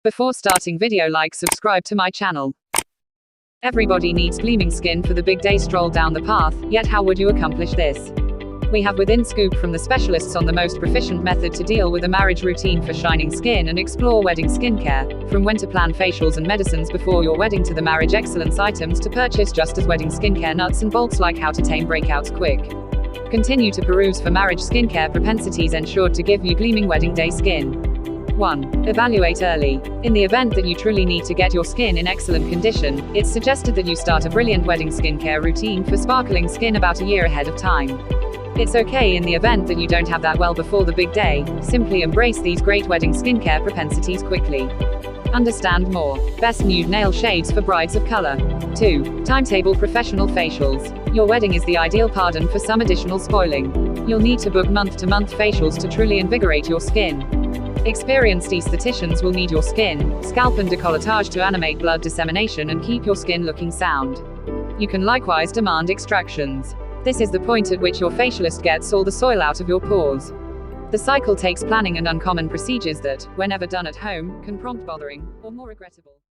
Before starting video, like, subscribe to my channel. Everybody needs gleaming skin for the big day stroll down the path, yet how would you accomplish this? We have within scoop from the specialists on the most proficient method to deal with a marriage routine for shining skin and explore wedding skincare, from when to plan facials and medicines before your wedding to the marriage excellence items to purchase just as wedding skincare nuts and bolts like how to tame breakouts quick. Continue to peruse for marriage skincare propensities ensured to give you gleaming wedding day skin. 1. Evaluate early. In the event that you truly need to get your skin in excellent condition, it's suggested that you start a brilliant wedding skincare routine for sparkling skin about a year ahead of time. It's okay in the event that you don't have that well before the big day, simply embrace these great wedding skincare propensities quickly. Understand more. Best nude nail shades for brides of color. 2. Timetable professional facials. Your wedding is the ideal pardon for some additional spoiling. You'll need to book month-to-month facials to truly invigorate your skin. Experienced estheticians will need your skin, scalp and décolletage to animate blood dissemination and keep your skin looking sound. You can likewise demand extractions. This is the point at which your facialist gets all the soil out of your pores. The cycle takes planning and uncommon procedures that, whenever done at home, can prompt bothering, or more regrettable.